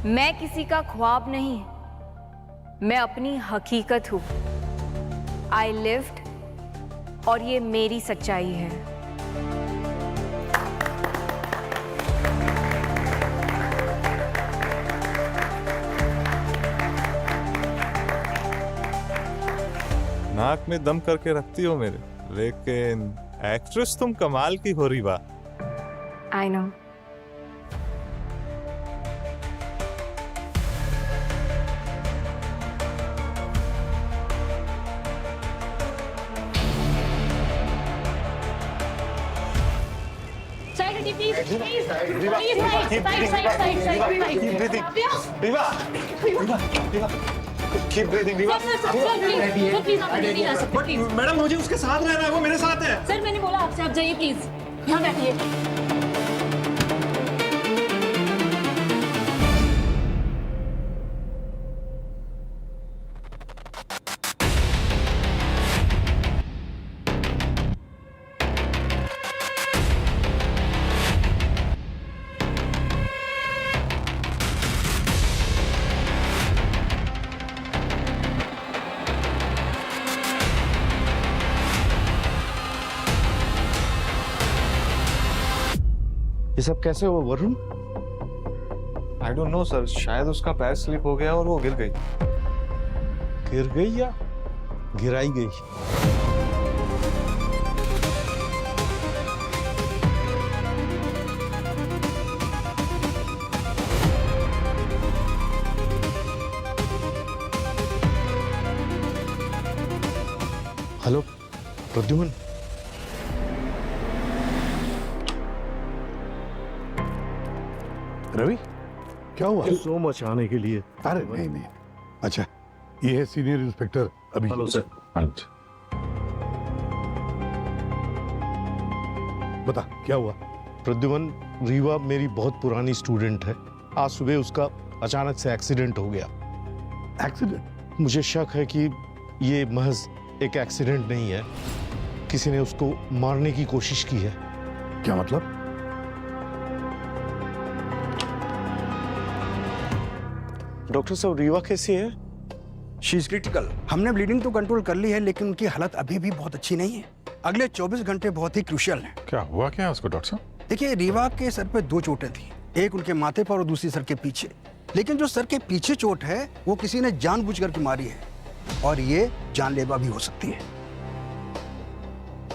मैं किसी का ख्वाब नहीं, मैं अपनी हकीकत हूं। आई लिव्ड और ये मेरी सच्चाई है। नाक में दम करके रखती हो मेरे, लेकिन एक्ट्रेस तुम कमाल की हो रीवा। I know. मैडम मुझे उसके साथ रहना है, वो मेरे साथ है। सर मैंने बोला आपसे, आप जाइए प्लीज, यहाँ बैठिए। ये सब कैसे हुआ Varun? I don't know sir, शायद उसका पैर स्लिप हो गया और वो गिर गई। गिर गई या गिराई गई? हेलो प्रद्युमन, रवि, क्या हुआ? सो मच आने के लिए। अरे नहीं नहीं, अच्छा ये है सीनियर इंस्पेक्टर अभी। Hello sir. बता क्या हुआ? प्रद्युमन, रीवा मेरी बहुत पुरानी स्टूडेंट है। आज सुबह उसका अचानक से एक्सीडेंट हो गया। एक्सीडेंट? मुझे शक है कि ये महज एक एक्सीडेंट नहीं है, किसी ने उसको मारने की कोशिश की है। क्या मतलब? डॉक्टर साहब, रीवा कैसी है? She is critical. हमने ब्लीडिंग तो कंट्रोल कर ली है, लेकिन उनकी हालत अभी भी बहुत अच्छी नहीं है। अगले 24 घंटे बहुत ही क्रूशियल हैं। क्या हुआ क्या उसको डॉक्टर साहब? देखिए, रीवा के सर पे 2 चोटें थी, एक उनके माथे पर और दूसरी सर के पीछे। लेकिन जो सर के पीछे चोट है वो किसी ने जानबूझकर की मारी है और ये जानलेवा भी हो सकती है।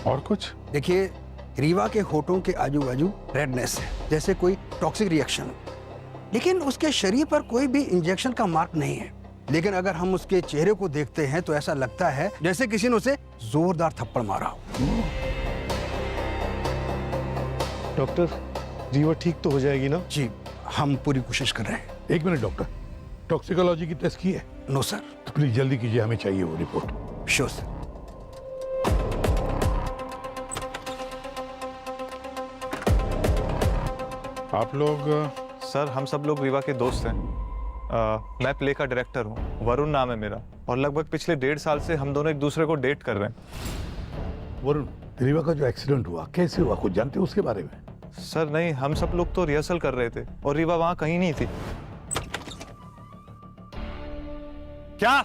और कुछ? देखिए, रीवा के होठों के आजू बाजू रेडनेस है, जैसे कोई टॉक्सिक रिएक्शन। लेकिन उसके शरीर पर कोई भी इंजेक्शन का मार्क नहीं है। लेकिन अगर हम उसके चेहरे को देखते हैं तो ऐसा लगता है जैसे किसी ने उसे जोरदार थप्पड़ मारा हो। डॉक्टर, रीवा ठीक तो हो जाएगी ना? जी, हम पूरी कोशिश कर रहे हैं। एक मिनट डॉक्टर, टॉक्सिकोलॉजी की टेस्ट की है? No sir. तो प्लीज जल्दी कीजिए, हमें चाहिए वो रिपोर्ट। Sure sir. आप लोग? सर हम सब लोग रीवा के दोस्त हैं। मैं प्ले का डायरेक्टर हूँ, वरुण नाम है मेरा, और लगभग पिछले 1.5 साल से हम दोनों एक दूसरे को डेट कर रहे हैं। वरुण, रीवा का जो एक्सीडेंट हुआ कैसे हुआ, कुछ जानते हो उसके बारे में? सर नहीं, हम सब लोग तो रिहर्सल कर रहे थे और रीवा वहां कहीं नहीं थी। क्या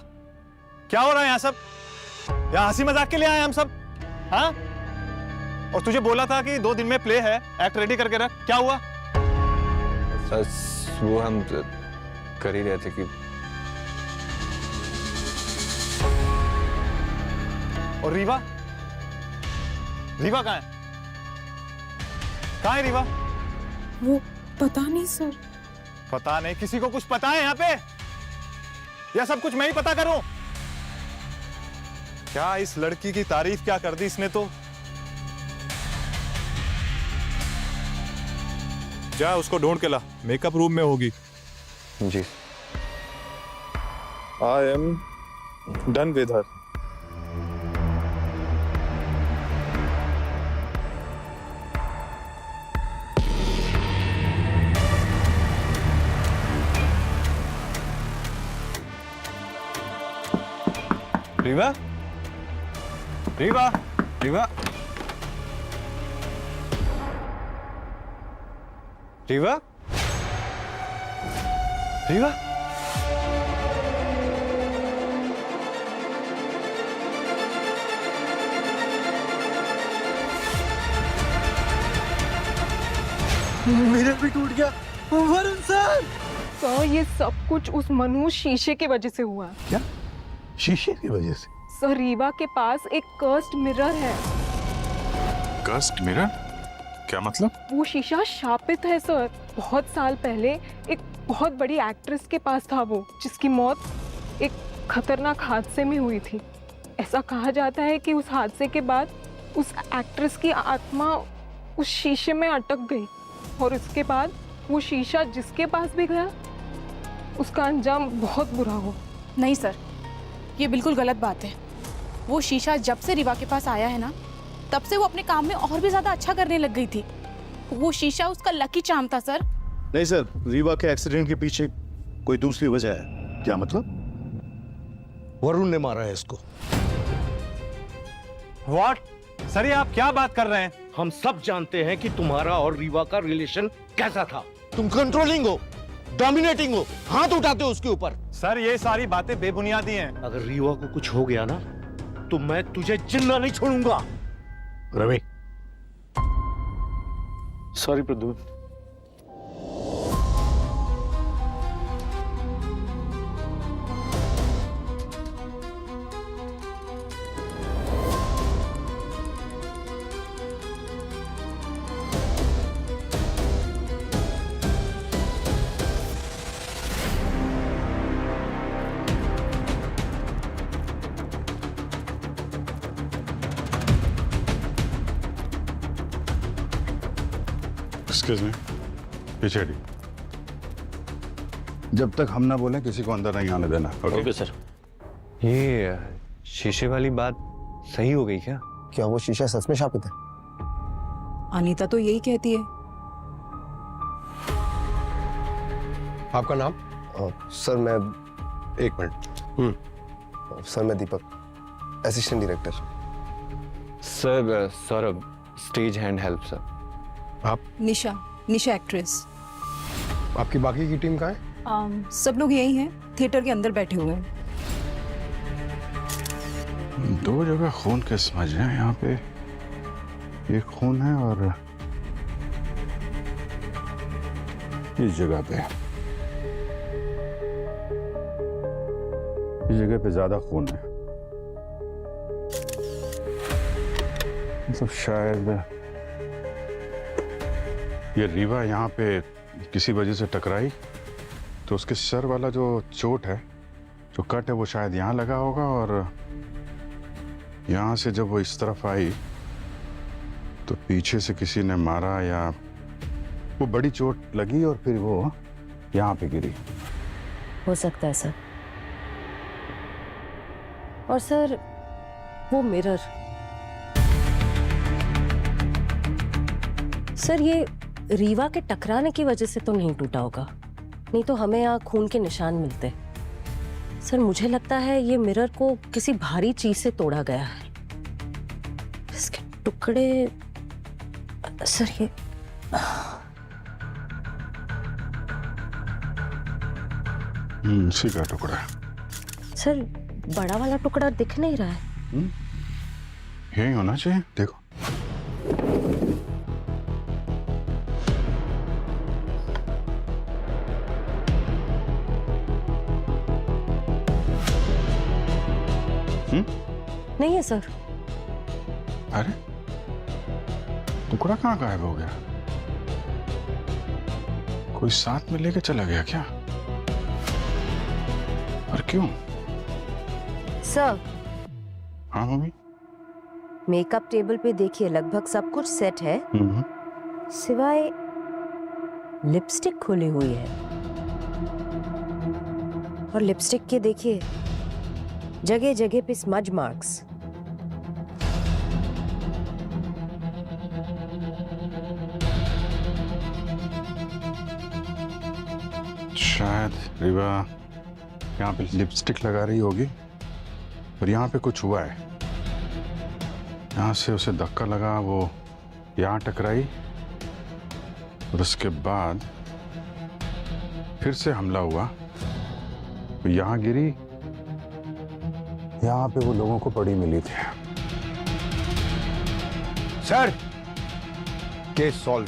क्या हो रहा है यहाँ सब? यहाँ हंसी मजाक के लिए आए हम सब? हाँ? और तुझे बोला था कि 2 दिन में प्ले है, एक्ट रेडी करके रख। क्या हुआ? वो हम कर ही रहे थे कि। और रीवा? रीवा कहाँ है? कहाँ है रीवा? वो पता नहीं सर। पता नहीं? किसी को कुछ पता है यहाँ पे? या सब कुछ मैं ही पता करूं? क्या इस लड़की की तारीफ क्या कर दी इसने तो। जा उसको ढूंढ के ला, मेकअप रूम में होगी। जी। I am done with her. Reeva, Reeva, Reeva, Reeva, Reeva, mirror भी टूट गया। वरुण सर, सर ये सब कुछ उस मनु शीशे की वजह से हुआ है। क्या? शीशे की वजह से? सर रीवा के पास एक कर्स्ड मिरर है। Cursed mirror? क्या मतलब? वो शीशा शापित है सर। बहुत साल पहले एक बहुत बड़ी एक्ट्रेस के पास था वो, जिसकी मौत एक खतरनाक हादसे में हुई थी। ऐसा कहा जाता है कि उस हादसे के बाद उस एक्ट्रेस की आत्मा उस शीशे में अटक गई और उसके बाद वो शीशा जिसके पास भी गया उसका अंजाम बहुत बुरा हुआ। नहीं सर, ये बिल्कुल गलत बात है। वो शीशा जब से रीवा के पास आया है ना, तब से वो अपने काम में और भी ज्यादा अच्छा करने लग गई थी। वो शीशा उसका लकी चार्म था सर। नहीं सर, रीवा के एक्सीडेंट के पीछे कोई दूसरी वजह है। क्या मतलब? वरुण ने मारा है इसको। व्हाट? सर ये आप क्या बात कर रहे हैं? हम सब जानते हैं कि तुम्हारा और रीवा का रिलेशन कैसा था। तुम कंट्रोलिंग हो, डोमिनेटिंग हो, हाथ उठाते हो उसके ऊपर। सर ये सारी बातें बेबुनियादी हैं। अगर रीवा को कुछ हो गया ना, तो मैं तुझे जिंदा नहीं छोड़ूंगा। Ravi, sorry Pradyumna. Excuse me, पीछे हटिए। जब तक हम ना बोले किसी को अंदर नहीं आने देना। Okay sir. ये शीशे वाली बात सही हो गई क्या? क्या वो शीशा सच में शापित है? अनीता तो यही कहती है। आपका नाम? सर मैं, एक मिनट। सर मैं Deepak, assistant director. Sir Saurabh, stage hand help sir. आप? निशा, निशा एक्ट्रेस। आपकी बाकी की टीम कहाँ है? सब लोग यही हैं, थिएटर के अंदर बैठे हुए हैं। दो जगह खून के समझ हैं यहाँ पे। एक खून है और इस जगह पे, इस जगह पे ज्यादा खून है। मतलब शायद ये रीवा यहाँ पे किसी वजह से टकराई, तो उसके सर वाला जो चोट है, जो कट है, वो शायद यहाँ लगा होगा और यहाँ से जब वो इस तरफ आई तो पीछे से किसी ने मारा या वो बड़ी चोट लगी और फिर वो यहाँ पे गिरी। हो सकता है सर। और सर वो मिरर, सर ये रीवा के टकराने की वजह से तो नहीं टूटा होगा, नहीं तो हमें यहाँ खून के निशान मिलते। सर मुझे लगता है ये मिरर को किसी भारी चीज से तोड़ा गया है। इसके टुकड़े, सर ये इसी का टुकड़ा है। सर बड़ा वाला टुकड़ा दिख नहीं रहा है। यही होना चाहिए, देखो। नहीं है सर। अरे टुकड़ा कहाँ गायब हो गया? कोई साथ में लेके चला गया क्या? और क्यों? सर। हाँ मम्मी। मेकअप टेबल पे देखिए, लगभग सब कुछ सेट है, सिवाय लिपस्टिक खुली हुई है। और लिपस्टिक के देखिए जगह जगह पे स्मज मार्क्स। शायद रीवा यहाँ पे लिपस्टिक लगा रही होगी और यहाँ पे कुछ हुआ है। यहाँ से उसे धक्का लगा, वो यहाँ टकराई और उसके बाद फिर से हमला हुआ तो यहाँ गिरी, यहाँ पे वो लोगों को पड़ी मिली थी। Sir, case solve.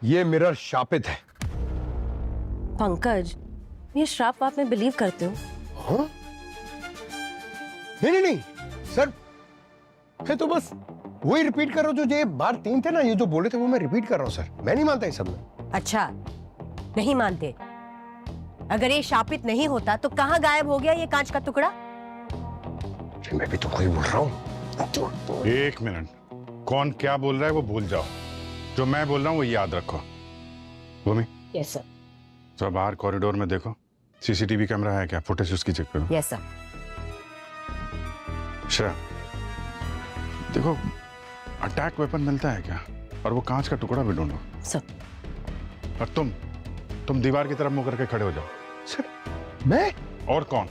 ये मिरर शापित है। पंकज, ये श्राप आप में बिलीव करते हो? हाँ? नहीं सर, मैं तो बस वही रिपीट कर रहा हूँ जो ये बार 3 थे ना, ये जो बोले थे वो मैं रिपीट कर रहा हूँ सर। मैं नहीं मानता इस सब में। अच्छा, नहीं मानते? अगर ये शापित नहीं होता तो कहाँ गायब हो गया ये कांच का टुकड़ा? मैं भी तो वही बोल रहा हूँ। एक मिनट, कौन क्या बोल रहा है वो भूल जाओ, जो मैं बोल रहा हूँ वो याद रखो। भूमि, यस सर। तो बाहर कॉरिडोर में देखो, सीसीटीवी कैमरा है क्या, फुटेज उसकी चेक करो। Yes sir. श्रेया, देखो अटैक वेपन मिलता है क्या, और वो कांच का टुकड़ा भी ढूंढो। सर। और तुम दीवार की तरफ मुंह करके खड़े हो जाओ। सर, मैं? और कौन?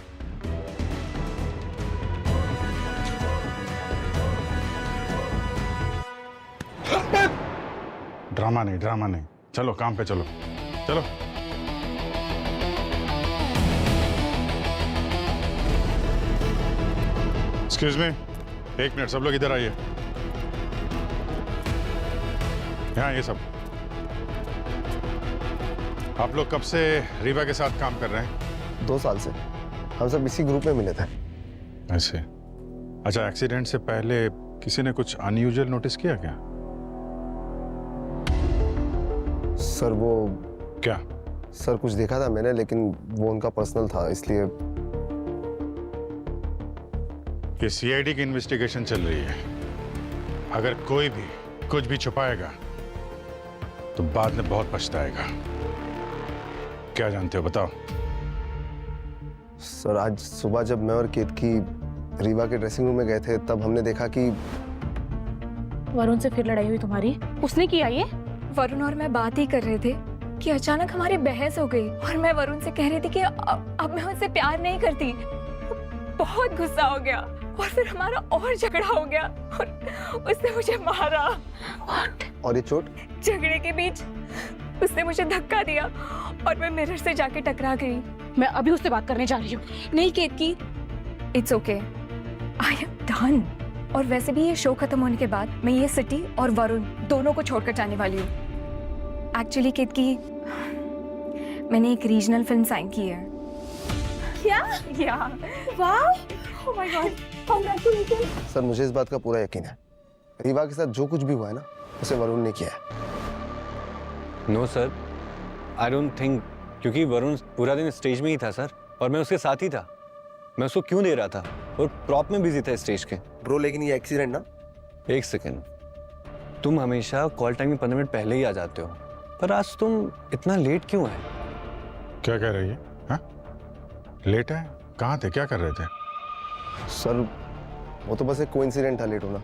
ड्रामा नहीं, चलो काम पे चलो। एक्सक्यूज मी, 1 मिनट, सब लोग इधर आइए। यहाँ ये सब, आप लोग कब से रीवा के साथ काम कर रहे हैं? 2 साल से हम सब इसी ग्रुप में मिले थे। ऐसे? अच्छा, एक्सीडेंट से पहले किसी ने कुछ अनयूजुअल नोटिस किया क्या? सर वो क्या? सर कुछ देखा था मैंने, लेकिन वो उनका पर्सनल था, इसलिए। ये सीआईडी की इन्वेस्टिगेशन चल रही है। अगर कोई भी कुछ भी छुपाएगा तो बाद में बहुत पछताएगा। क्या जानते हो, बताओ। सर, आज सुबह जब मैं और केतकी रीवा के ड्रेसिंग रूम में गए थे, तब हमने देखा कि वरुण से फिर लड़ाई हुई तुम्हारी? उसने किया ये? वरुण और मैं बात ही कर रहे थे कि अचानक हमारी बहस हो गई और मैं वरुण से कह रही थी कि अब मैं उससे प्यार नहीं करती। बहुत गुस्सा हो गया और फिर हमारा और झगड़ा हो गया और उसने मुझे मारा। और ये चोट? झगड़े के बीच उसने मुझे धक्का दिया और मैं मिरर से जाके टकरा गई। मैं अभी उससे बात करने जा रही हूँ। नहीं Ketaki, it's okay, I am done. और वैसे भी ये शो खत्म होने के बाद मैं ये सिटी और वरुण दोनों को छोड़कर जाने वाली हूँ। एक्चुअली केतकी, मैंने एक रीजनल फिल्म साइन की है। क्या? या वाह, oh my God, congratulation. Sir, मुझे इस बात का पूरा यकीन है, रीवा के साथ जो कुछ भी हुआ है ना, उसे वरुण ने किया है। No sir, I don't think, क्योंकि वरुण पूरा दिन स्टेज में ही था सर, और मैं उसके साथ ही था। मैं उसको क्यों दे रहा था, और प्रॉप में बिजी था स्टेज के। ब्रो, लेकिन ये एक्सीडेंट ना। 1 सेकेंड, तुम हमेशा कॉल टाइम में 15 मिनट पहले ही आ जाते हो, पर आज तुम इतना लेट क्यों है? क्या कह रही है? हाँ? लेट है? कहाँ थे, क्या कर रहे थे? सर, वो तो बस एक कोइंसिडेंट था लेट होना।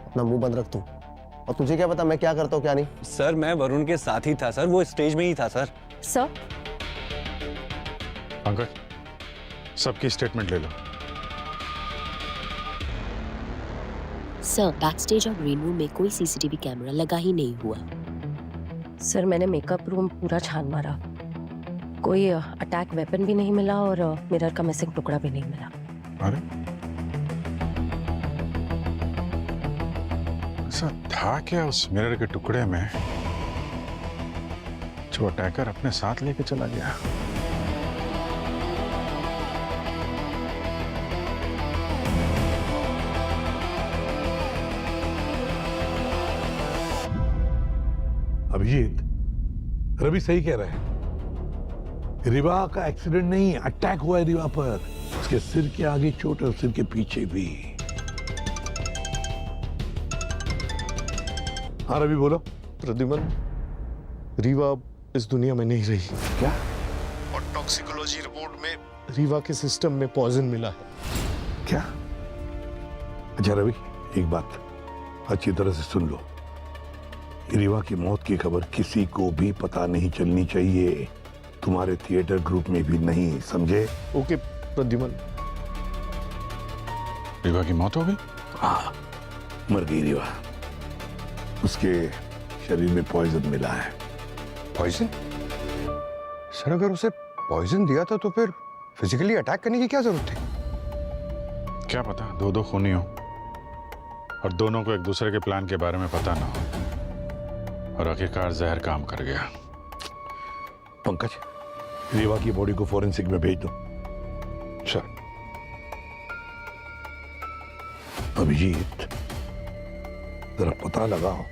अपना मुंह बंद रख तू। और तुझे क्या पता मैं क्या करता हूँ क्या नहीं? सर, मैं वरुण के साथ ही था सर, वो स्टेज में ही था सर। सर, पंकज, सबकी स्टेटमेंट ले लो। सर, बैक स्टेज और ग्रीन रूम में कोई सीसीटीवी कैमरा लगा ही नहीं हुआ। सर, मैंने मेकअप रूम पूरा छान मारा, कोई अटैक वेपन भी नहीं मिला और मिरर का मिसिंग टुकड़ा भी नहीं मिला। अरे, ऐसा था क्या उस मिरर के टुकड़े में जो अटैकर अपने साथ लेके चला गया? अभिजीत, रवि सही कह रहा है। रीवा का एक्सीडेंट नहीं, अटैक हुआ है रीवा पर। उसके सिर के आगे चोट और सिर के पीछे भी। हाँ रवि, बोलो। प्रद्युमन, रीवा इस दुनिया में नहीं रही। क्या? और टॉक्सिकोलॉजी रिपोर्ट में रीवा के सिस्टम में पॉइजन मिला है। क्या? अच्छा रवि, एक बात अच्छी तरह से सुन लो। रीवा की मौत की खबर किसी को भी पता नहीं चलनी चाहिए, तुम्हारे थिएटर ग्रुप में भी नहीं, समझे? ओके प्रद्युमन। रीवा की मौत हो गई? हाँ, मर गई रीवा। उसके शरीर में पॉइजन मिला है। पॉइजन? सर अगर उसे पॉइजन दिया था तो फिर फिजिकली अटैक करने की क्या जरूरत थी? क्या पता दो दो खूनी हो और दोनों को एक दूसरे के प्लान के बारे में पता ना हो और आखिरकार जहर काम कर गया। पंकज, रीवा की बॉडी को फॉरेंसिक में भेज दो। सर। अभिजीत, जरा पता लगाओ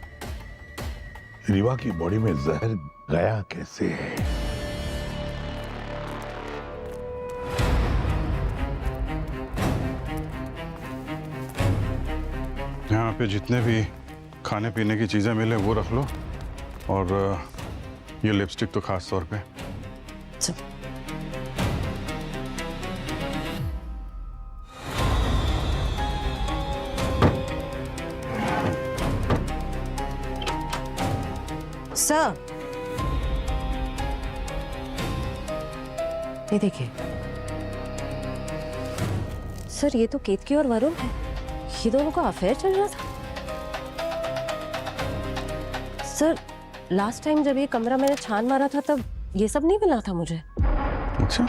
रीवा की बॉडी में जहर गया कैसे है। यहाँ पे जितने भी खाने पीने की चीजें मिले वो रख लो और ये लिपस्टिक तो खास तौर पे। सर ये देखिए सर, ये तो केतकी और वरुण है। ये दोनों का अफेयर चल रहा था। सर लास्ट टाइम जब ये कमरा मैंने छान मारा था तब ये सब नहीं मिला था मुझे। अच्छा,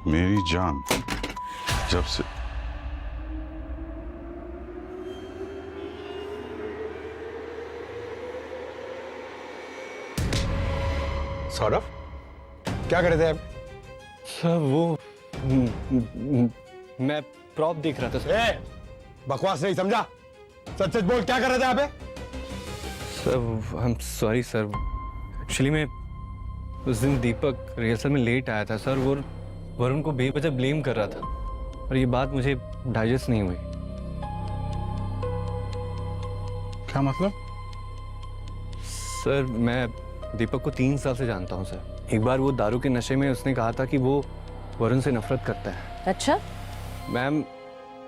मेरी जान जब से सौरभ, क्या कर रहे थे आप? सर वो मैं प्रॉप देख रहा था सर। ए, बकवास नहीं समझा। सच सच बोल, क्या कर रहे थे आप? Sir I am sorry sir, actually मैं उस दिन दीपक रिहर्सल में लेट आया था सर। वो वरुण को बेवजह ब्लेम कर रहा था और ये बात मुझे डाइजेस्ट नहीं हुई। क्या मतलब? सर मैं दीपक को 3 साल से जानता हूँ सर। एक बार वो दारू के नशे में उसने कहा था कि वो वरुण से नफरत करता है। अच्छा ma'am,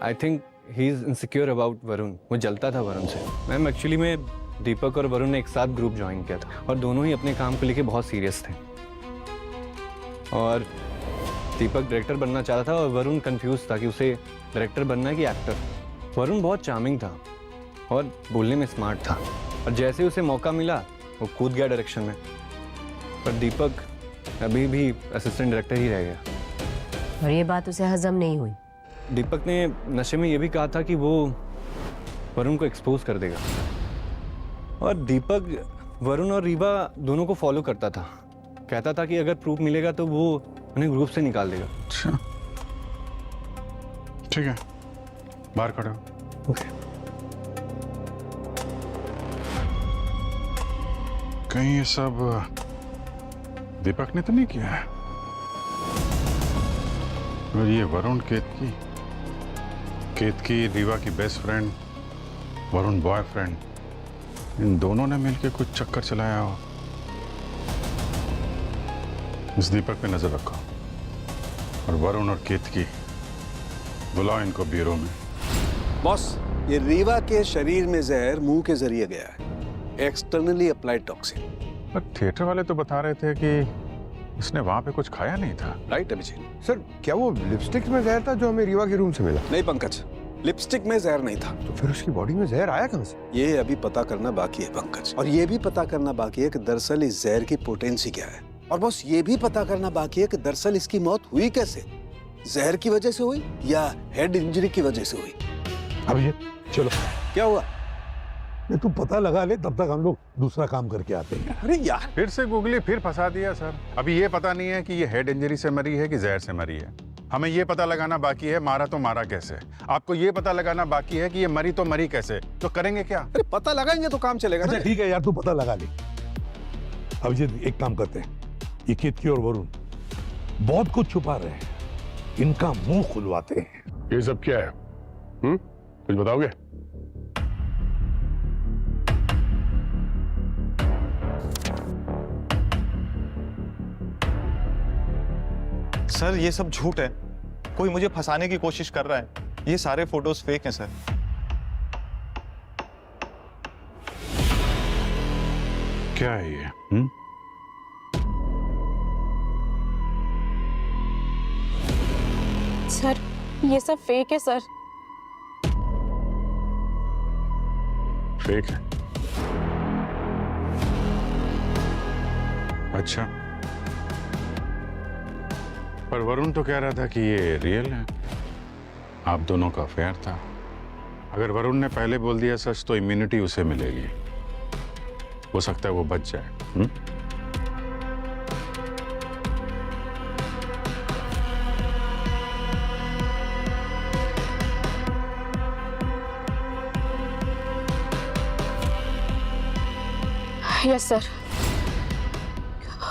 I think he is insecure about Varun. वो जलता था वरुण से। मैम एक्चुअली में दीपक और वरुण ने एक साथ ग्रुप ज्वाइन किया था और दोनों ही अपने काम को लेके बहुत सीरियस थे। और दीपक डायरेक्टर बनना चाहता था और वरुण कंफ्यूज था कि उसे डायरेक्टर बनना है कि एक्टर। वरुण बहुत चार्मिंग था और बोलने में स्मार्ट था और जैसे उसे मौका मिला वो कूद गया डायरेक्शन में। पर दीपक अभी भी असिस्टेंट डायरेक्टर ही रह गया। और ये बात उसे हजम नहीं हुई। दीपक ने नशे में ये भी कहा था कि वो वरुण को एक्सपोज कर देगा और दीपक वरुण और रीवा दोनों को फॉलो करता था। कहता था कि अगर प्रूफ मिलेगा तो वो उन्हें ग्रुप से निकाल देगा। अच्छा ठीक है, बाहर खड़े हो। ओके। कहीं ये सब दीपक ने तो नहीं किया है? और ये वरुण केतकी रीवा की बेस्ट फ्रेंड, वरुण बॉयफ्रेंड, इन दोनों ने मिलकर कुछ चक्कर चलाया हो। इस दीपक पे नजर रखो और वरुण और केतकी बुलाओ इनको ब्यूरो में। बॉस, ये रीवा के शरीर में जहर मुंह के जरिए गया है, एक्सटर्नली अप्लाइड टॉक्सिन। पर थिएटर वाले तो बता रहे थे कि उसने वहां पे कुछ खाया नहीं था। राइट अभिजीत। सर क्या वो लिपस्टिक में जहर था जो हमें रीवा के रूम से मिला? नहीं पंकज, लिपस्टिक में जहर नहीं था। तो फिर उसकी बॉडी में जहर आया कहां से? ये अभी पता करना बाकी है पंकज, और ये भी पता करना बाकी है कि दरअसल इस जहर की पोटेंसी क्या है। और बस ये भी पता करना बाकी है कि दरअसल इसकी मौत हुई कैसे, जहर की वजह से हुई या हेड इंजरी की वजह से हुई। अभिजीत चलो। क्या हुआ? नहीं तू पता लगा ले, तब तक हम लोग दूसरा काम करके आते हैं। अरे यार, फिर से गूगली फिर फंसा दिया सर। अभी ये पता नहीं है कि ये हेड इंजरी से मरी है कि जहर से मरी है। हमें ये पता लगाना बाकी है मारा तो मारा कैसे। आपको ये पता लगाना बाकी है कि ये मरी तो मरी कैसे। तो करेंगे क्या? अरे पता लगाएंगे तो काम चलेगा ना। ठीक है यार, तू पता लगा ले। अभिजीत एक काम करते हैं, ये केतकी और वरुण बहुत कुछ छुपा रहे हैं, इनका मुंह खुलवाते हैं। ये सब क्या है? कुछ बताओगे? सर ये सब झूठ है, कोई मुझे फंसाने की कोशिश कर रहा है। ये सारे फोटोज फेक हैं सर। क्या है ये? सर ये सब फेक है सर। फेक है। अच्छा, पर वरुण तो कह रहा था कि ये रियल है, आप दोनों का अफेयर था। अगर वरुण ने पहले बोल दिया सच तो इम्यूनिटी उसे मिलेगी, हो सकता है वो बच जाए। यस सर,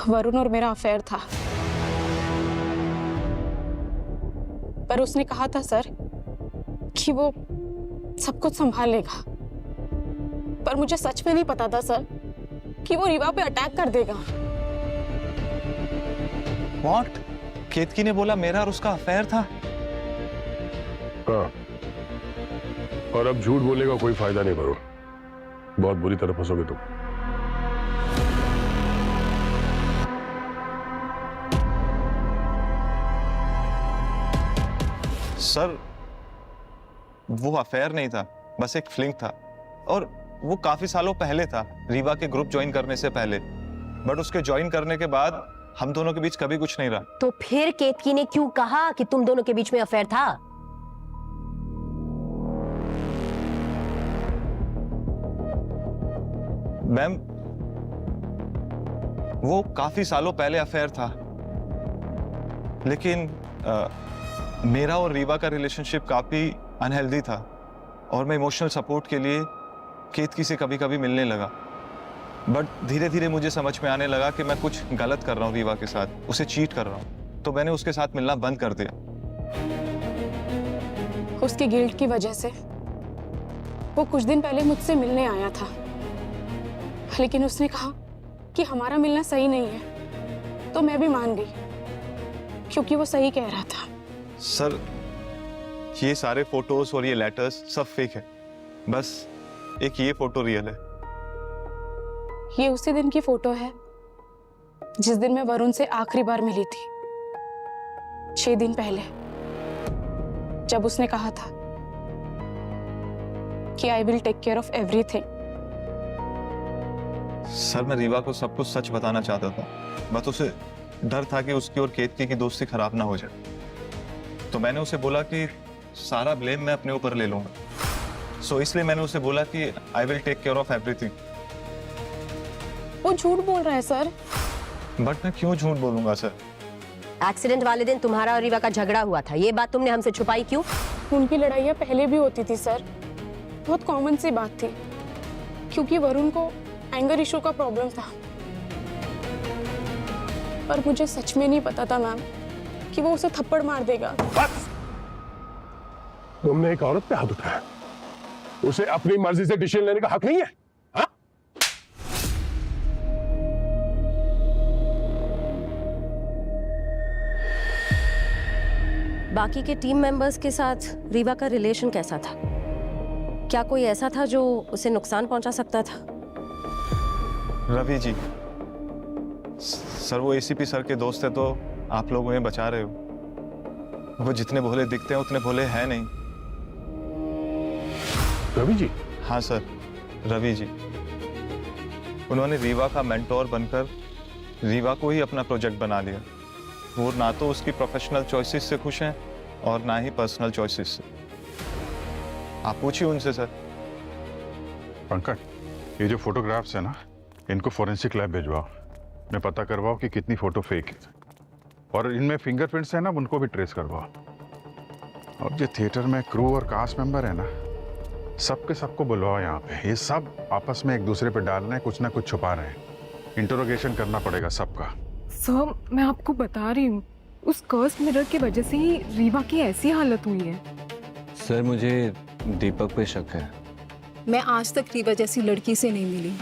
वरुण और मेरा अफेयर था, पर उसने कहा था सर कि वो सब कुछ संभाल लेगा। पर मुझे सच में नहीं पता था सर कि वो रीवा पे अटैक कर देगा। व्हाट? केतकी ने बोला मेरा और उसका अफेयर था। हाँ, और अब झूठ बोलने का कोई फायदा नहीं वरुण, बहुत बुरी तरह फंसोगे तुम। सर, वो अफेयर नहीं था, बस एक फ्लिंग था, और वो काफी सालों पहले था, रीवा के ग्रुप ज्वाइन करने से पहले। बट उसके ज्वाइन करने के बाद हम दोनों के बीच कभी कुछ नहीं रहा। तो फिर केतकी ने क्यों कहा कि तुम दोनों के बीच में अफेयर था? मैम, वो काफी सालों पहले अफेयर था, लेकिन मेरा और रीवा का रिलेशनशिप काफी अनहेल्दी था, और मैं इमोशनल सपोर्ट के लिए केतकी से कभी कभी मिलने लगा। बट धीरे धीरे मुझे समझ में आने लगा कि मैं कुछ गलत कर रहा हूँ रीवा के साथ, उसे चीट कर रहा हूँ, तो मैंने उसके साथ मिलना बंद कर दिया। उसके गिल्ट की वजह से वो कुछ दिन पहले मुझसे मिलने आया था, लेकिन उसने कहा कि हमारा मिलना सही नहीं है, तो मैं भी मान गई, क्योंकि वो सही कह रहा था। सर, ये सारे फोटोज और ये लेटर्स सब फेक है, बस एक ये फोटो रियल है। ये उसी दिन की फोटो है जिस दिन मैं वरुण से आखिरी बार मिली थी, 6 दिन पहले, जब उसने कहा था कि I will take care of everything. Sir, मैं रीवा को सब कुछ सच बताना चाहता था, बस उसे डर था कि उसकी और केतकी की दोस्ती खराब ना हो जाए, तो मैंने उसे बोला कि सारा ब्लेम मैं अपने ऊपर ले लूंगा। सो इसलिए मैंने उसे बोला कि I will take care of everything. वो झूठ बोल रहा है सर। बट मैं क्यों झूठ बोलूंगा सर? एक्सीडेंट वाले दिन तुम्हारा और रीवा का झगड़ा हुआ था, ये बात तुमने हमसे छुपाई क्यों? उनकी लड़ाइयाँ पहले भी होती थी सर, बहुत कॉमन सी बात थी, क्योंकि वरुण को एंगर इशू का प्रॉब्लम था। पर मुझे सच में नहीं पता था मैम कि वो उसे थप्पड़ मार देगा। तुमने एक औरत पे हाथ उठाया, उसे अपनी मर्जी से डिसीजन लेने का हक नहीं है? हाँ? बाकी के टीम मेंबर्स के साथ रीवा का रिलेशन कैसा था? क्या कोई ऐसा था जो उसे नुकसान पहुंचा सकता था? रवि जी, सर वो एसीपी सर के दोस्त है, तो आप लोग उन्हें बचा रहे हो। वो जितने भोले दिखते हैं उतने भोले हैं नहीं। रवि जी? हाँ सर, रवि जी। उन्होंने रीवा का मेंटोर बनकर रीवा को ही अपना प्रोजेक्ट बना लिया। वो ना तो उसकी प्रोफेशनल चॉइसेस से खुश हैं और ना ही पर्सनल चॉइसेस से। आप पूछिए उनसे सर। पंकज, ये जो फोटोग्राफ्स है ना, इनको फोरेंसिक लैब भिजवाओ, मैं पता करवाओ कि कितनी फोटो फेक है, और इनमें फिंगरप्रिंट्स है ना, उनको भी ट्रेस करवाओ। और जो थिएटर में क्रू और कास्ट मेंबर है ना, सबके सबको बुलवाओ यहाँ पे। ये सब आपस में एक दूसरे पे डाल रहे हैं, कुछ ना कुछ छुपा रहे हैं। इंटरोगेशन करना पड़ेगा सबका। सर, मैं आपको बता रही हूँ, उस कर्स मिरर की वजह से ही रीवा की ऐसी हालत हुई है। सर, मुझे दीपक पे शक है। मैं आज तक रीवा जैसी लड़की से नहीं मिली,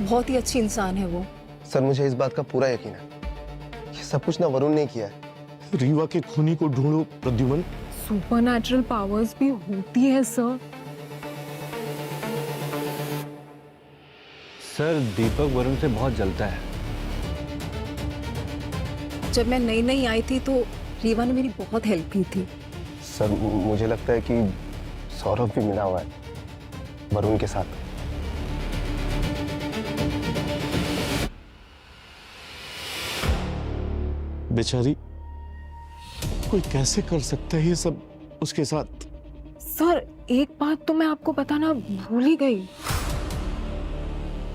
बहुत ही अच्छी इंसान है वो। सर, मुझे इस बात का पूरा यकीन है, ये सब कुछ ना वरुण ने किया है। रीवा के खूनी को ढूंढो प्रद्युमन। सुपरनैचुरल पावर्स भी होती है सर। सर, दीपक वरुण से बहुत जलता है। जब मैं नई नई आई थी तो रीवा ने मेरी बहुत हेल्प की थी। सर, मुझे लगता है कि सौरभ भी मिला हुआ है वरुण के साथ। बेचारी, कोई कैसे कर सकता है ये सब उसके साथ? सर एक बात तो मैं आपको बताना भूल ही गई।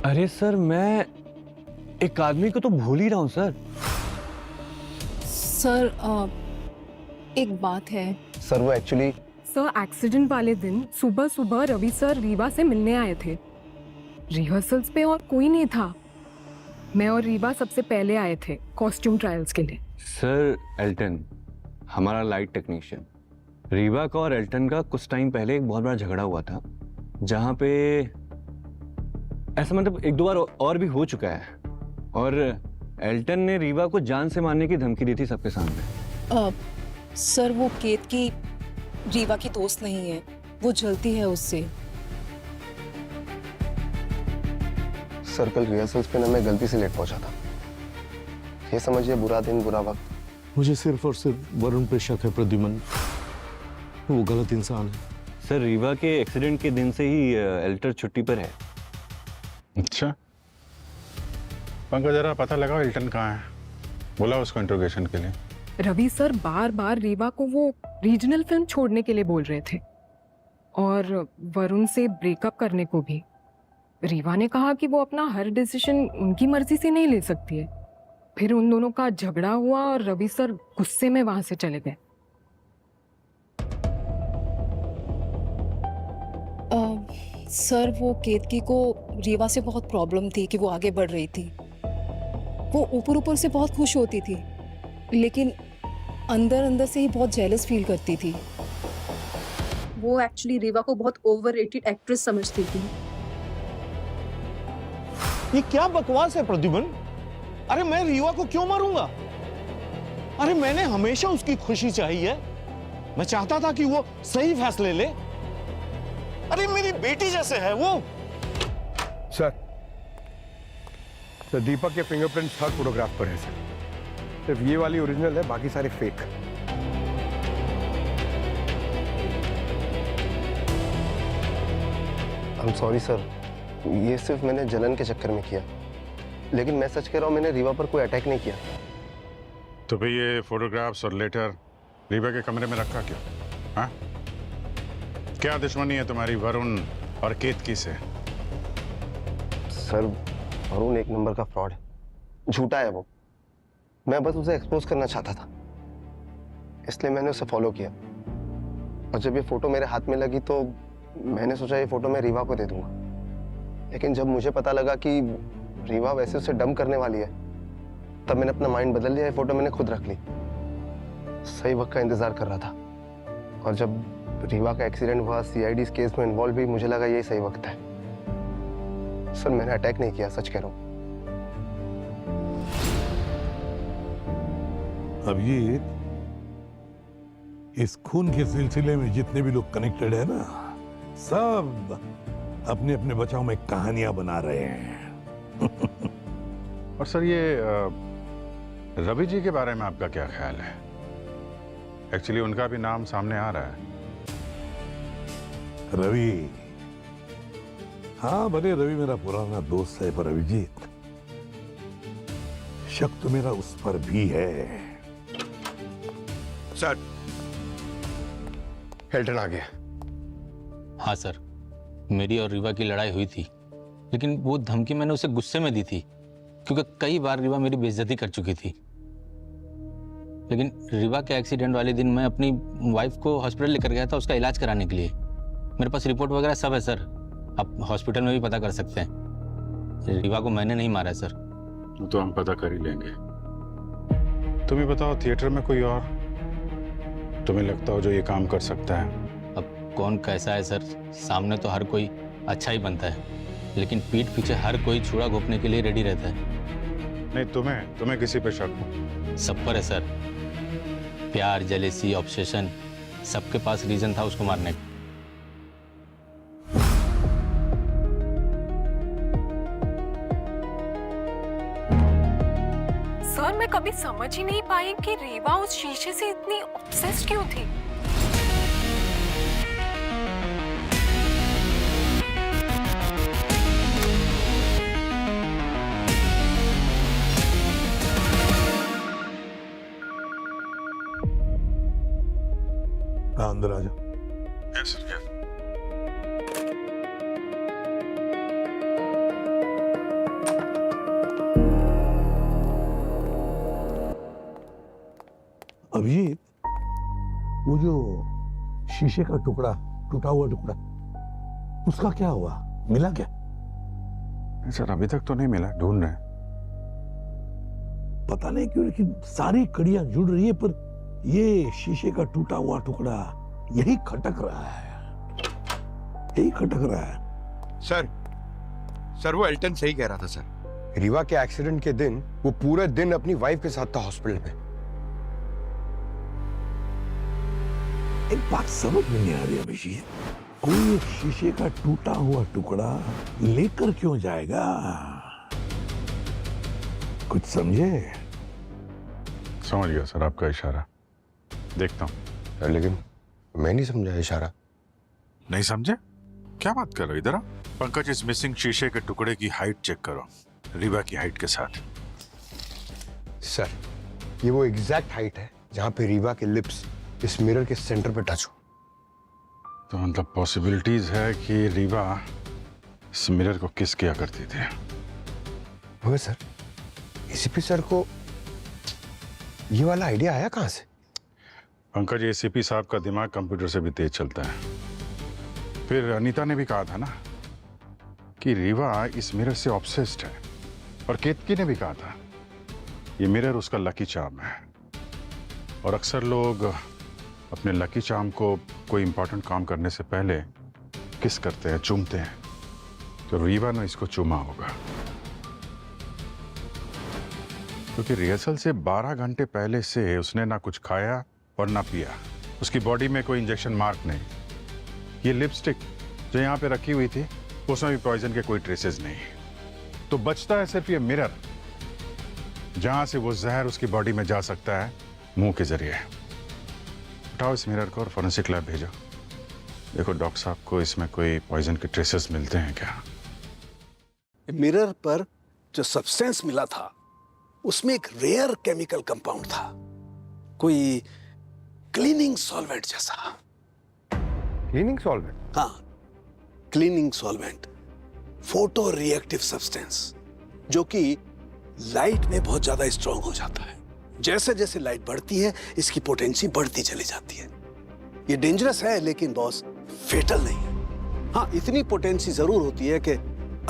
अरे सर, मैं एक आदमी को तो भूल ही रहा हूँ सर। सर एक बात है। सर वो एक्चुअली सर एक्सीडेंट वाले दिन सुबह सुबह रवि सर रीवा से मिलने आए थे। रिहर्सल्स पे और कोई नहीं था। मैं और रीवा सबसे पहले आए थे कॉस्ट्यूम ट्रायल्स के लिए। सर एल्टन, हमारा लाइट टेक्नीशियन, रीवा का और एल्टन का कुछ टाइम पहले एक बहुत बड़ा झगड़ा हुआ था, जहाँ पे ऐसा मतलब एक दो बार और भी हो चुका है। और एल्टन ने रीवा को जान से मारने की धमकी दी थी सबके सामने। सर वो केत की रीवा की दोस्त नहीं है, वो जलती है उससे। सर कल रिहर्सल्स पे ना मैं गलती से लेट पहुंचा था। ये समझिए बुरा दिन बुरा वक्त। मुझे सिर्फ और सिर्फ वरुण पे शक है प्रद्युमन, वो गलत इंसान है। सर रीवा के एक्सीडेंट के दिन से ही एल्टर छुट्टी पर है। अच्छा, पंकज जरा पता लगाओ एल्टन कहाँ है, बोला उसको इंट्रोगेशन के लिए। रवि सर बार बार रीवा को वो रीजनल फिल्म छोड़ने के लिए बोल रहे थे और वरुण से ब्रेकअप करने को भी। रीवा ने कहा कि वो अपना हर डिसीजन उनकी मर्जी से नहीं ले सकती है। फिर उन दोनों का झगड़ा हुआ और रवि सर गुस्से में वहां से चले गए। सर वो केतकी को रीवा से बहुत प्रॉब्लम थी कि वो आगे बढ़ रही थी। वो ऊपर ऊपर से बहुत खुश होती थी, लेकिन अंदर अंदर से ही बहुत जेलस फील करती थी। वो एक्चुअली रीवा को बहुत ओवररेटेड एक्ट्रेस समझती थी। ये क्या बकवास है प्रद्युमन? अरे मैं रीवा को क्यों मारूंगा? अरे मैंने हमेशा उसकी खुशी चाही है। मैं चाहता था कि वो सही फैसले ले। अरे मेरी बेटी जैसे है वो। सर दीपक के फिंगरप्रिंट्स हर फोटोग्राफ पर है सर। सिर्फ ये वाली ओरिजिनल है, बाकी सारे fake. I am sorry sir, ये सिर्फ मैंने जलन के चक्कर में किया, लेकिन मैं सच कह रहा हूँ मैंने रीवा पर कोई अटैक नहीं किया। तो भाई ये फोटोग्राफ्स और लेटर रीवा के कमरे में रखा क्यों? हाँ, क्या दुश्मनी है तुम्हारी वरुण और केतकी से? सर वरुण एक नंबर का फ्रॉड है, झूठा है वो। मैं बस उसे एक्सपोज करना चाहता था, इसलिए मैंने उसे फॉलो किया। और जब ये फोटो मेरे हाथ में लगी तो मैंने सोचा ये फोटो मैं रीवा को दे दूंगा, लेकिन जब मुझे पता लगा कि रीवा वैसे उसे डंप करने वाली है, तब मैंने अपना माइंड बदल लिया। ये फोटो मैंने खुद रख ली। सही वक्त का इंतजार कर रहा था, और जब रीवा का एक्सीडेंट हुआ, सीआईडी केस में इन्वॉल्व भी, मुझे लगा यही सही वक्त है। सर मैंने अटैक नहीं किया, सच कह रहा हूं। अब ये इस खून के सिलसिले में जितने भी लोग कनेक्टेड है ना, सब अपने अपने बचाव में कहानियां बना रहे हैं। और सर ये रवि जी के बारे में आपका क्या ख्याल है? एक्चुअली उनका भी नाम सामने आ रहा है। रवि, हाँ भले रवि मेरा पुराना दोस्त है, पर अभिजीत शक तो मेरा उस पर भी है। सर हेल्टन आ गया। हाँ सर, मेरी और रीवा की लड़ाई हुई थी, लेकिन वो धमकी मैंने उसे गुस्से में दी थी, क्योंकि कई बार रीवा मेरी बेइज्जती कर चुकी थी। लेकिन रीवा के एक्सीडेंट वाले दिन मैं अपनी वाइफ को हॉस्पिटल लेकर गया था उसका इलाज कराने के लिए। मेरे पास रिपोर्ट वगैरह सब है सर, आप हॉस्पिटल में भी पता कर सकते हैं। रीवा को मैंने नहीं मारा है सर। तो हम पता कर ही लेंगे। तुम ही बताओ, थिएटर में कोई और तुम्हें लगता हो जो ये काम कर सकता है? अब कौन कैसा है सर, सामने तो हर कोई अच्छा ही बनता है, लेकिन पीठ पीछे हर कोई छुरा घोंपने के लिए रेडी रहता है। नहीं, तुम्हें किसी पे शक हो? सब पर है सर। प्यार, जेलेसी, ऑब्सेशन, सबके पास रीजन था उसको मारने का। सर मैं कभी समझ ही नहीं पाई कि रीवा उस शीशे से इतनी ऑब्सेस्ड क्यों थी। हाँ अंदर आ जा। Yes sir. अभिजीत, वो जो शीशे का टुकड़ा, टूटा हुआ टुकड़ा, उसका क्या हुआ? मिला क्या? सर अभी तक तो नहीं मिला, ढूंढ रहे हैं। पता नहीं क्यों लेकिन सारी कड़ियां जुड़ रही है, पर ये शीशे का टूटा हुआ टुकड़ा यही खटक रहा है, यही खटक रहा है। सर वो एल्टन सही कह रहा था सर। रीवा के एक्सीडेंट के दिन वो पूरे दिन अपनी वाइफ के साथ था हॉस्पिटल में। एक बात समझ में नहीं आ रही अभिजीत, कोई एक शीशे का टूटा हुआ टुकड़ा लेकर क्यों जाएगा? कुछ समझे? समझ गया सर आपका इशारा, देखता हूँ। सर लेकिन मैं नहीं समझा इशारा। नहीं समझे? क्या बात कर रहे हो? इधर आओ। पंकज, इस मिसिंग शीशे के टुकड़े की हाइट चेक करो, रीवा की हाइट के साथ। सर ये वो एग्जैक्ट हाइट है जहां पे रीवा के लिप्स इस मिरर के सेंटर पे टच हो। तो मतलब पॉसिबिलिटीज है कि रीवा इस मिरर को किस किया करती थी। मगर सर एसीपी सर को ये वाला आइडिया आया कहां से? पंकज, एसीपी साहब का दिमाग कंप्यूटर से भी तेज चलता है। फिर अनीता ने भी कहा था ना कि रीवा इस मिरर से ऑब्सेस्ड है, और केतकी ने भी कहा था ये मिरर उसका लकी चार्म है। और अक्सर लोग अपने लकी चार्म को कोई इंपॉर्टेंट काम करने से पहले किस करते हैं, चूमते हैं। तो रीवा ने इसको चूमा होगा, क्योंकि रिहर्सल से 12 घंटे पहले से उसने ना कुछ खाया और ना पिया। उसकी बॉडी में कोई इंजेक्शन मार्क नहीं। ये लिपस्टिक जो यहाँ पे रखी हुई थी उसमें भी पॉइजन के कोई ट्रेसेस नहीं। तो बचता है सिर्फ ये मिरर, जहां से वो जहर उसकी बॉडी में जा सकता है, मुंह के जरिए। उठाओ इस मिरर को और फोरेंसिक लैब भेजो। देखो डॉक्टर साहब को इसमें कोई पॉइजन के ट्रेसेस मिलते हैं क्या। मिरर पर जो सब्सटेंस मिला था उसमें एक रेयर केमिकल कंपाउंड था, कोई क्लीनिंग सॉल्वेंट जैसा। Cleaning solvent? हाँ, cleaning solvent, photo reactive substance, जो कि लाइट में बहुत ज्यादा स्ट्रांग हो जाता है। जैसे जैसे लाइट बढ़ती है इसकी पोटेंसी बढ़ती चली जाती है। ये डेंजरस है लेकिन बॉस फेटल नहीं है। हाँ, इतनी पोटेंसी जरूर होती है कि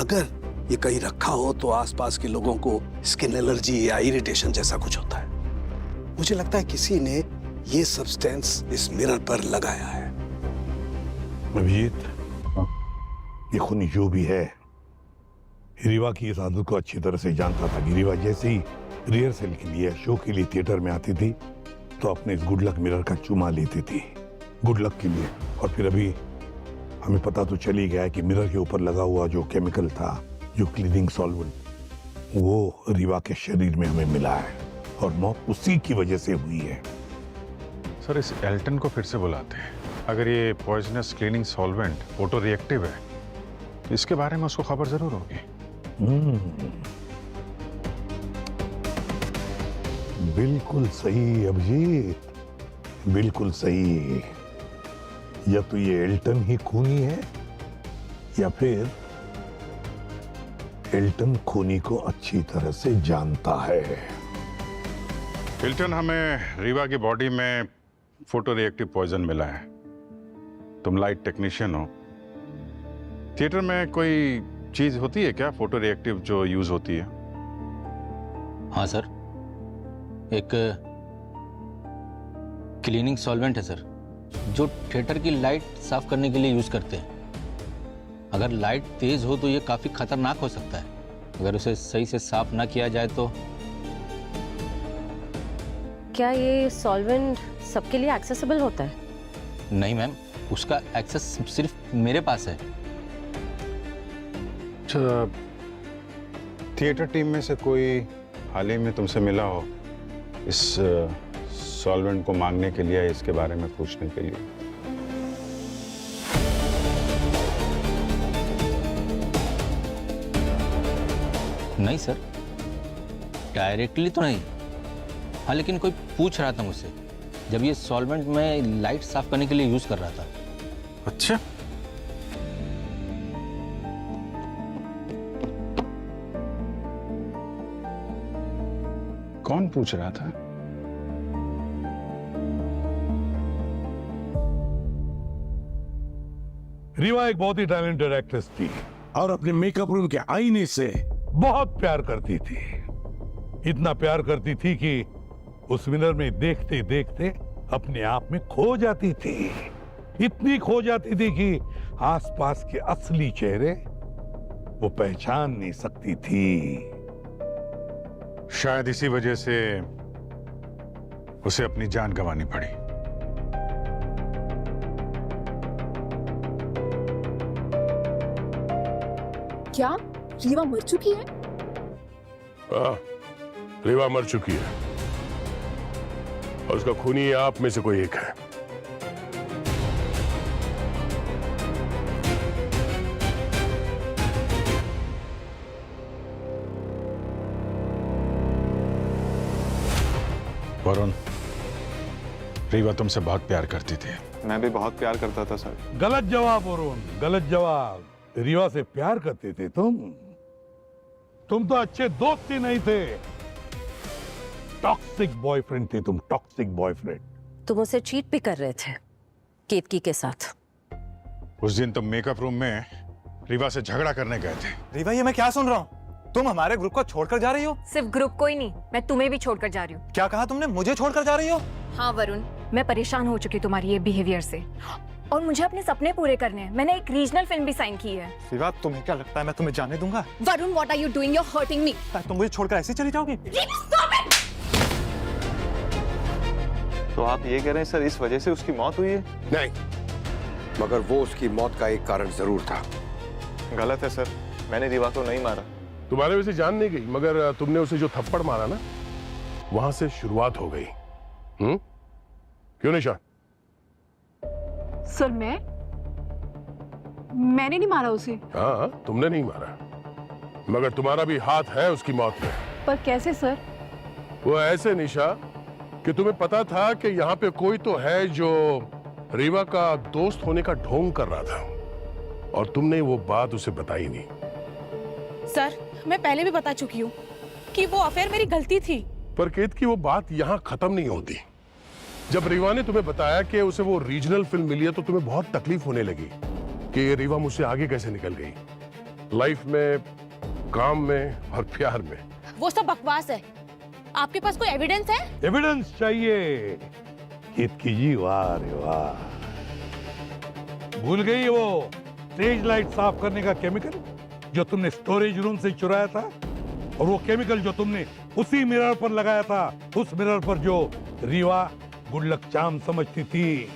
अगर ये कहीं रखा हो तो आसपास के लोगों को स्किन एलर्जी या इरिटेशन जैसा कुछ होता है। मुझे लगता है किसी ने ये सब्सटेंस इस मिरर पर लगाया है। अभिजीत, ये खूनी जो भी है रीवा की इस आदत को अच्छी तरह से जानता था कि रीवा जैसे ही रिहर्सल के लिए, शो के लिए थिएटर में आती थी तो अपने इस गुड लक मिरर का चुमा लेती थी, गुड लक के लिए। और फिर अभी हमें पता तो चल ही गया है कि मिरर के ऊपर लगा हुआ जो केमिकल था, जो क्लीनिंग सॉल्वेंट, वो रीवा के शरीर में हमें मिला है और मौत उसी की वजह से हुई है। सर इस एल्टन को फिर से बुलाते हैं। अगर ये poisonous cleaning solvent photo reactive है तो इसके बारे में उसको खबर जरूर होगी। बिल्कुल सही अभिजीत, बिल्कुल सही। या तो ये एल्टन ही खूनी है या फिर एल्टन खूनी को अच्छी तरह से जानता है। एल्टन, हमें रीवा की बॉडी में फोटो रिएक्टिव पॉइजन मिला है। तुम लाइट टेक्नीशियन हो, थिएटर में कोई चीज होती है क्या फोटो रिएक्टिव जो यूज होती है? हाँ सर, एक क्लीनिंग सॉल्वेंट है सर, जो थिएटर की लाइट साफ करने के लिए यूज करते हैं। अगर लाइट तेज हो तो ये काफी खतरनाक हो सकता है। अगर उसे सही से साफ ना किया जाए तो। क्या ये सॉल्वेंट सबके लिए एक्सेसिबल होता है? नहीं मैम, उसका एक्सेस सिर्फ मेरे पास है। अच्छा, थिएटर टीम में से कोई हाल ही में तुमसे मिला हो इस सॉल्वेंट को मांगने के लिए, इसके बारे में पूछने के लिए? नहीं सर, डायरेक्टली तो नहीं। हाँ, लेकिन कोई पूछ रहा था मुझसे जब ये सॉल्वेंट मैं लाइट साफ करने के लिए यूज कर रहा था। अच्छा, कौन पूछ रहा था? रीवा एक बहुत ही टैलेंटेड एक्ट्रेस थी और अपने मेकअप रूम के आईने से बहुत प्यार करती थी। इतना प्यार करती थी कि उस मिरर में देखते देखते अपने आप में खो जाती थी। इतनी खो जाती थी कि आसपास के असली चेहरे वो पहचान नहीं सकती थी। शायद इसी वजह से उसे अपनी जान गंवानी पड़ी। क्या रीवा मर चुकी है? हाँ, रीवा मर चुकी है और उसका खूनी आप में से कोई एक है। वरुण, रीवा तुमसे बहुत प्यार करती थी। मैं भी बहुत प्यार करता था सर। गलत जवाब वरुण, गलत जवाब। रीवा से प्यार करते थे तुम तो अच्छे दोस्त ही नहीं थे, टॉक्सिक बॉयफ्रेंड थे तुम, टॉक्सिक बॉयफ्रेंड। तुम उसे चीट भी कर रहे थे केतकी के साथ। उस दिन तुम मेकअप रूम में रीवा से झगड़ा करने गए थे। रीवा, ये मैं क्या सुन रहा हूँ? तुम हमारे ग्रुप को छोड़कर जा रही हो? सिर्फ ग्रुप को ही नहीं, मैं तुम्हें भी छोड़कर जा रही हूँ। क्या कहा तुमने? मुझे छोड़कर जा रही हो? हाँ वरुण, मैं परेशान हो चुकी तुम्हारी ये बिहेवियर से और मुझे अपने सपने पूरे करने हैं। मैंने एक रीजनल फिल्म भी साइन की है। रीवा, तुम्हें क्या लगता है मैं तुम्हें जाने दूंगा? Varun, what are you doing? You are hurting me. तुम मुझे छोड़कर ऐसे चली जाओगी? तो आप ये कह रहे हैं सर इस वजह से उसकी मौत हुई है? नहीं, मगर वो उसकी मौत का एक कारण जरूर था। गलत है सर, मैंने रीवा को नहीं मारा। तुम्हारे वैसे जान नहीं गई, मगर तुमने उसे जो थप्पड़ मारा ना, वहां से शुरुआत हो गई। क्यों निशा? सर मैंने नहीं मारा उसे। हाँ, तुमने नहीं मारा, मगर तुम्हारा भी हाथ है उसकी मौत में। पर कैसे सर? वो ऐसे निशा कि तुम्हें पता था कि यहाँ पे कोई तो है जो रीवा का दोस्त होने का ढोंग कर रहा था और तुमने वो बात उसे बताई नहीं। सर, मैं पहले भी बता चुकी हूँ कि वो अफेयर मेरी गलती थी। पर केत की वो बात यहाँ खत्म नहीं होती। जब रीवा ने तुम्हें बताया कि उसे वो रीजनल फिल्म मिली है तो तुम्हें बहुत तकलीफ होने लगी कि रीवा मुझसे आगे कैसे निकल गई, लाइफ में, काम में और प्यार में। वो सब बकवास है। आपके पास कोई एविडेंस है? एविडेंस चाहिए? केतकी जी, वाह रे वाह। भूल गई वो स्टेज लाइट साफ करने का केमिकल जो तुमने स्टोरेज रूम से चुराया था, और वो केमिकल जो तुमने उसी मिरर पर लगाया था, उस मिरर पर जो रीवा गुडलक चार्म समझती थी,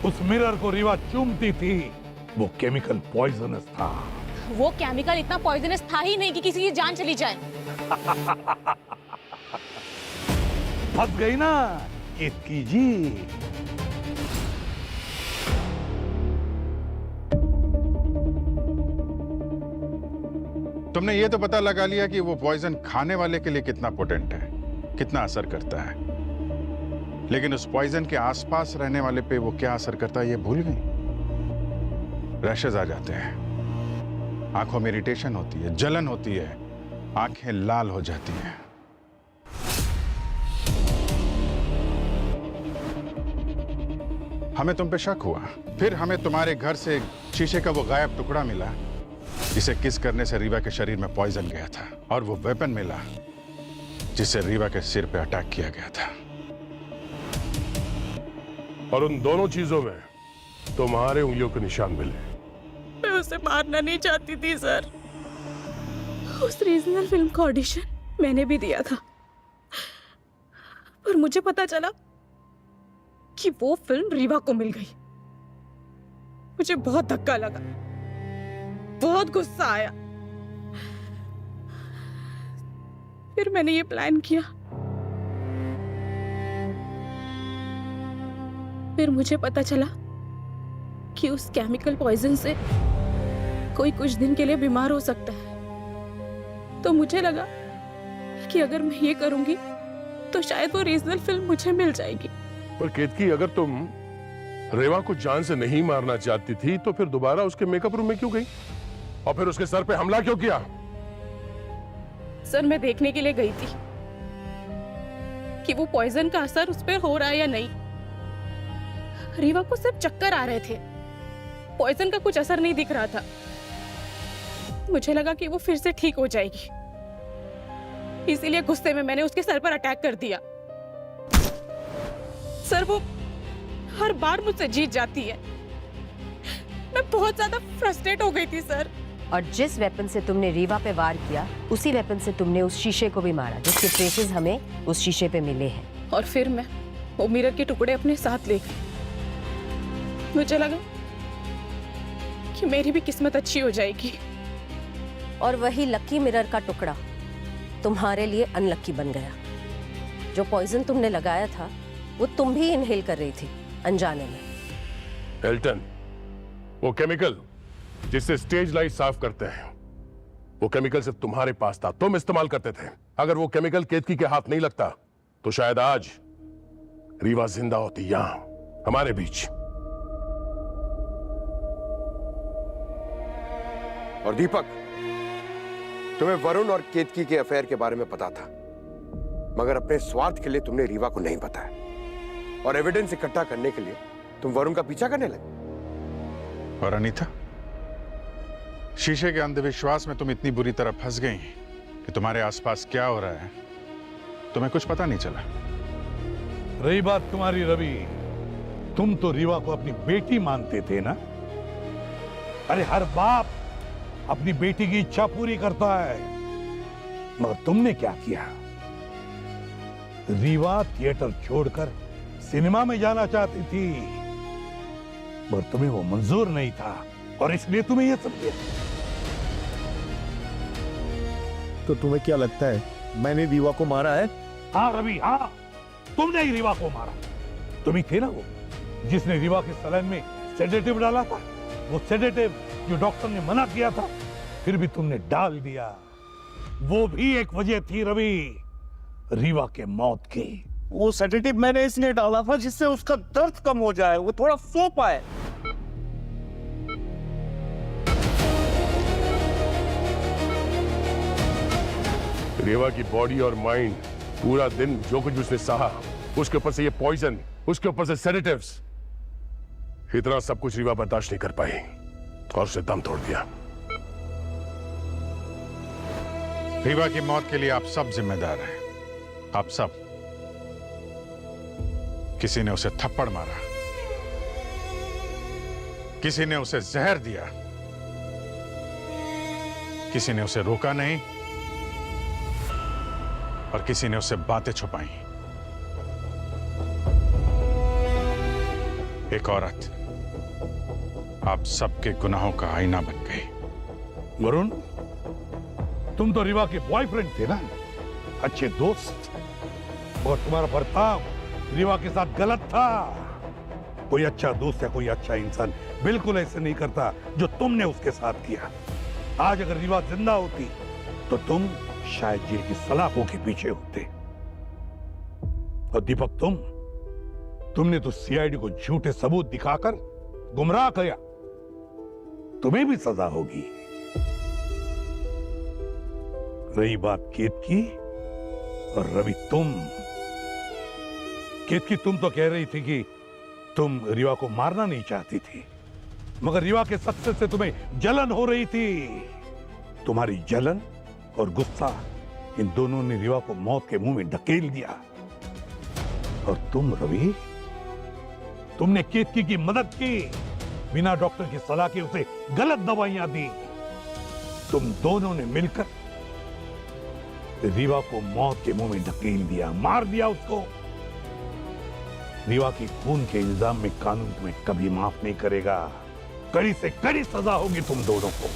उस मिरर को रीवा चूमती थी, वो केमिकल पॉइजनस था। वो केमिकल इतना पॉइजनस था ही नहीं कि किसी की जान चली जाए। फंस गई ना केतकी जी। तुमने ये तो पता लगा लिया कि वो पॉइजन खाने वाले के लिए कितना पोटेंट है, कितना असर करता है, लेकिन उस पॉइजन के आसपास रहने वाले पे वो क्या असर करता है ये भूल गई। रैशेज आ जाते हैं, आंखों में इरिटेशन होती है, जलन होती है, आंखें लाल हो जाती हैं। हमें तुम पे शक हुआ, फिर हमें तुम्हारे घर से शीशे का वो गायब टुकड़ा मिला जिसे किस करने से रीवा के शरीर में पॉइजन गया था, और वो वेपन मिला जिससे रीवा के सिर पे अटैक किया गया था। और उन दोनों चीजों में तुम्हारे उंगलियों के निशान मिले। मैं उसे मारना नहीं चाहती थी सर। उस रीजनल फिल्म का ऑडिशन मैंने भी दिया था, पर मुझे पता चला कि वो फिल्म रीवा को मिल गई। मुझे बहुत धक्का लगा, बहुत गुस्सा आया। फिर मैंने ये प्लान किया। फिर मुझे पता चला कि उस केमिकल पॉइजन से कोई कुछ दिन के लिए बीमार हो सकता है। तो मुझे लगा कि अगर मैं ये करूंगी तो शायद वो रीजनल फिल्म मुझे मिल जाएगी। पर केतकी, अगर तुम रेवा को जान से नहीं मारना चाहती थी तो फिर दोबारा उसके मेकअप रूम में क्यों गई और फिर उसके सर पे हमला क्यों किया? सर मैं देखने के लिए गई थी कि वो पॉइजन का असर उस पर हो रहा है या नहीं। रीवा को सिर्फ चक्कर आ रहे थे, पॉइजन का कुछ असर नहीं दिख रहा था। मुझे लगा कि वो फिर से ठीक हो जाएगी, इसीलिए गुस्से में मैंने उसके सर पर अटैक कर दिया। सर वो हर बार मुझसे जीत जाती है। मैं बहुत ज्यादा फ्रस्ट्रेट हो गई थी सर। और जिस वेपन से तुमने रीवा पे वार किया, उसी वेपन से तुमने उस शीशे को भी मारा जिसके ट्रेसेस हमें उस शीशे पे मिले हैं। और फिर मैं वो मिरर के टुकड़े अपने साथ ले गई। मुझे लगा कि मेरी भी किस्मत अच्छी हो जाएगी। और वही लकी मिरर का टुकड़ा तुम्हारे लिए अनलकी बन गया। जो पॉइजन तुमने लगाया था वो तुम भी इनहेल कर रही थी अनजाने में। एल्टन, वो केमिकल जिससे स्टेज लाइट साफ करते हैं, वो केमिकल सिर्फ तुम्हारे पास था, तुम इस्तेमाल करते थे। अगर वो केमिकल केतकी के हाथ नहीं लगता तो शायद आज रीवा जिंदा होती यहां हमारे बीच। और दीपक, तुम्हें वरुण और केतकी के अफेयर के बारे में पता था, मगर अपने स्वार्थ के लिए तुमने रीवा को नहीं बताया और एविडेंस इकट्ठा करने के लिए तुम वरुण का पीछा करने लगे। और अनीता, शीशे के अंधविश्वास में तुम इतनी बुरी तरह फंस गई कि तुम्हारे आसपास क्या हो रहा है तुम्हें कुछ पता नहीं चला। रही बात तुम्हारी रवि, तुम तो रीवा को अपनी बेटी मानते थे ना? अरे हर बाप अपनी बेटी की इच्छा पूरी करता है, मगर तुमने क्या किया? रीवा थिएटर छोड़कर सिनेमा में जाना चाहती थी, मगर तुम्हें वो मंजूर नहीं था और इसलिए तुम्हें यह सब किया। तो तुम्हें क्या लगता है मैंने रीवा को मारा है? हाँ रवि, हाँ, तुमने ही रीवा को मारा। तुम ही थे ना वो जिसने रीवा के सलाइन में सेडेटिव डाला था, वो सेडेटिव जो डॉक्टर ने मना किया था, फिर भी तुमने डाल दिया। वो भी एक वजह थी रवि, रीवा के मौत की। वो सेडेटिव मैंने इसलिए डाला था जिससे उसका दर्द कम हो जाए, वो थोड़ा सो पाए। रेवा की बॉडी और माइंड पूरा दिन जो कुछ उसने सहा, उसके ऊपर से ये पॉइजन, उसके ऊपर से सेडेटिव्स, इतना सब कुछ रीवा बर्दाश्त नहीं कर पाई और उसे दम तोड़ दिया। रीवा की मौत के लिए आप सब जिम्मेदार हैं, आप सब। किसी ने उसे थप्पड़ मारा, किसी ने उसे जहर दिया, किसी ने उसे रोका नहीं और किसी ने उसे बातें छुपाई। एक औरत आप सबके गुनाहों का आईना बन गई। वरुण, तुम तो रीवा के बॉयफ्रेंड थे ना, अच्छे दोस्त, और तुम्हारा बर्ताव रीवा के साथ गलत था। कोई अच्छा दोस्त या कोई अच्छा इंसान बिल्कुल ऐसे नहीं करता जो तुमने उसके साथ किया। आज अगर रीवा जिंदा होती तो तुम शायद जेल की सलाखों के पीछे होते। और दीपक, तुमने तो सीआईडी को झूठे सबूत दिखाकर गुमराह किया, तुम्हें भी सजा होगी। रही बात केतकी और रवि, केतकी, तुम तो कह रही थी कि तुम रीवा को मारना नहीं चाहती थी, मगर रीवा के सक्सेस से तुम्हें जलन हो रही थी। तुम्हारी जलन और गुस्सा, इन दोनों ने रीवा को मौत के मुंह में ढकेल दिया। और तुम रवि, तुमने केतकी की मदद की, बिना डॉक्टर की सलाह के उसे गलत दवाइयां दी। तुम दोनों ने मिलकर रीवा को मौत के मुंह में ढकेल दिया, मार दिया उसको। रीवा की खून के इल्जाम में कानून तुम्हें कभी माफ नहीं करेगा। कड़ी से कड़ी सजा होगी तुम दोनों को।